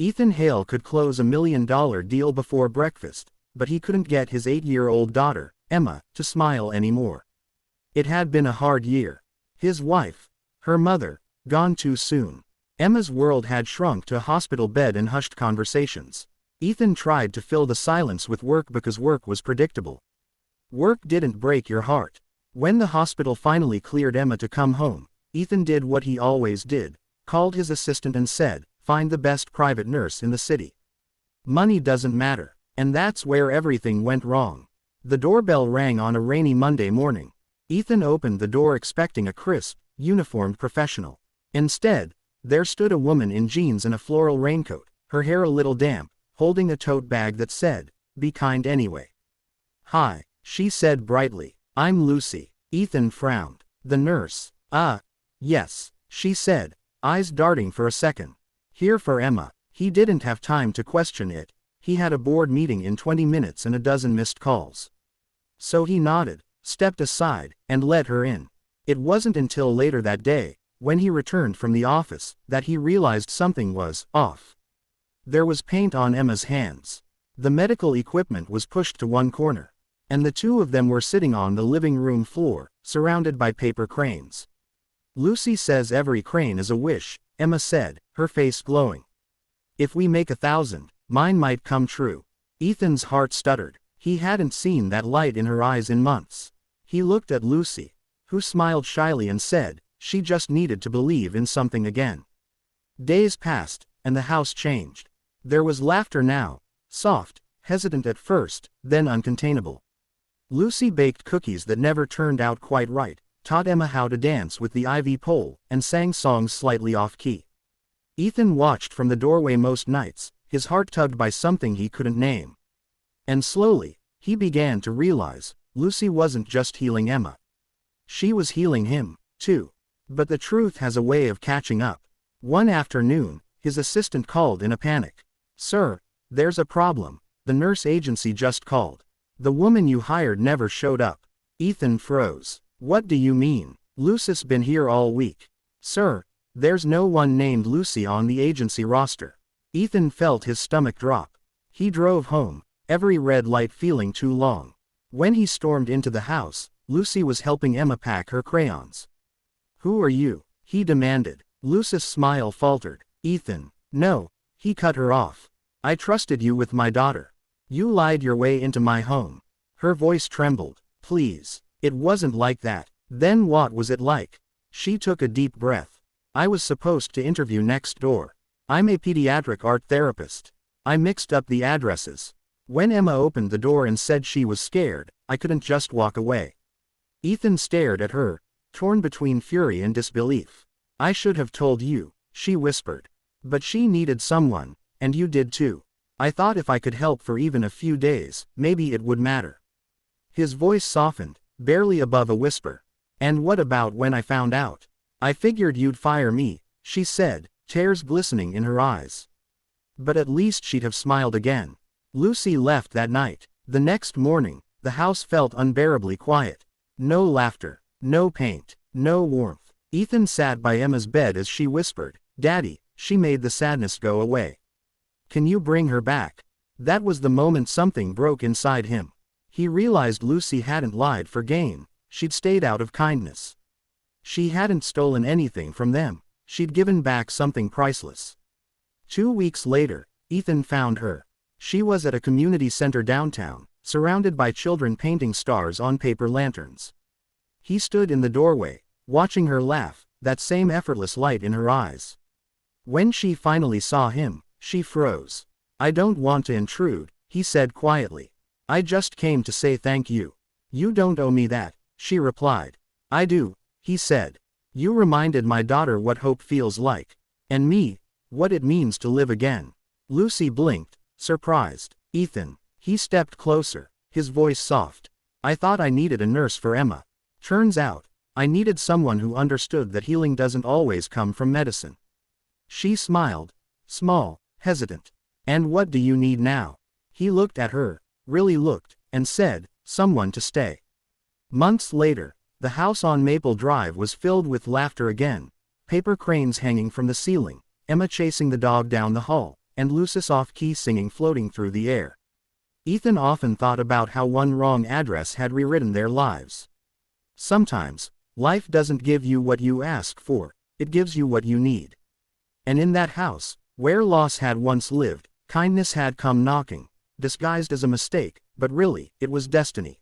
Ethan Hale could close $1 million deal before breakfast, but he couldn't get his 8-year-old daughter, Emma, to smile anymore. It had been a hard year. His wife, her mother, gone too soon. Emma's world had shrunk to a hospital bed and hushed conversations. Ethan tried to fill the silence with work because work was predictable. Work didn't break your heart. When the hospital finally cleared Emma to come home, Ethan did what he always did, called his assistant and said, "Find the best private nurse in the city." Money doesn't matter. And that's where everything went wrong. The doorbell rang on a rainy Monday morning. Ethan opened the door expecting a crisp, uniformed professional. Instead, there stood a woman in jeans and a floral raincoat, her hair a little damp, holding a tote bag that said, "Be kind anyway." "Hi," she said brightly. "I'm Lucy." Ethan frowned. "The nurse?" Yes," she said, eyes darting for a second. "Here for Emma." He didn't have time to question it. He had a board meeting in 20 minutes and a dozen missed calls. So he nodded, stepped aside, and let her in. It wasn't until later that day, when he returned from the office, that he realized something was off. There was paint on Emma's hands. The medical equipment was pushed to one corner. And the two of them were sitting on the living room floor, surrounded by paper cranes. "Lucy says every crane is a wish," Emma said, her face glowing. "If we make 1,000, mine might come true." Ethan's heart stuttered. He hadn't seen that light in her eyes in months. He looked at Lucy, who smiled shyly and said, she just needed to believe in something again. Days passed, and the house changed. There was laughter now, soft, hesitant at first, then uncontainable. Lucy baked cookies that never turned out quite right, taught Emma how to dance with the ivy pole, and sang songs slightly off-key. Ethan watched from the doorway most nights, his heart tugged by something he couldn't name. And slowly, he began to realize, Lucy wasn't just healing Emma. She was healing him, too. But the truth has a way of catching up. One afternoon, his assistant called in a panic. "Sir, there's a problem. The nurse agency just called. The woman you hired never showed up." Ethan froze. "What do you mean? Lucy's been here all week." "Sir, there's no one named Lucy on the agency roster." Ethan felt his stomach drop. He drove home, every red light feeling too long. When he stormed into the house, Lucy was helping Emma pack her crayons. "Who are you?" he demanded. Lucy's smile faltered. "Ethan." "No," he cut her off. "I trusted you with my daughter. You lied your way into my home." Her voice trembled. "Please. It wasn't like that." "Then what was it like?" She took a deep breath. "I was supposed to interview next door. I'm a pediatric art therapist. I mixed up the addresses. When Emma opened the door and said she was scared, I couldn't just walk away." Ethan stared at her, torn between fury and disbelief. "I should have told you," she whispered. "But she needed someone, and you did too. I thought if I could help for even a few days, maybe it would matter." His voice softened, barely above a whisper. "And what about when I found out? I figured you'd fire me," she said, tears glistening in her eyes. But at least she'd have smiled again. Lucy left that night. The next morning, the house felt unbearably quiet. No laughter, no paint, no warmth. Ethan sat by Emma's bed as she whispered, "Daddy." She made the sadness go away. "Can you bring her back?" That was the moment something broke inside him. He realized Lucy hadn't lied for gain, she'd stayed out of kindness. She hadn't stolen anything from them, she'd given back something priceless. 2 weeks later, Ethan found her. She was at a community center downtown, surrounded by children painting stars on paper lanterns. He stood in the doorway, watching her laugh, that same effortless light in her eyes. When she finally saw him, she froze. "I don't want to intrude," he said quietly. "I just came to say thank you." "You don't owe me that," she replied. "I do," he said. "You reminded my daughter what hope feels like. And me, what it means to live again." Lucy blinked, surprised. "Ethan." He stepped closer, his voice soft. "I thought I needed a nurse for Emma. Turns out, I needed someone who understood that healing doesn't always come from medicine." She smiled, small, hesitant. "And what do you need now?" He looked at her, really looked, and said, "Someone to stay." Months later, the house on Maple Drive was filled with laughter again, paper cranes hanging from the ceiling, Emma chasing the dog down the hall, and Lucis off-key singing floating through the air. Ethan often thought about how one wrong address had rewritten their lives. Sometimes, life doesn't give you what you ask for, it gives you what you need. And in that house, where loss had once lived, kindness had come knocking, disguised as a mistake, but really, it was destiny.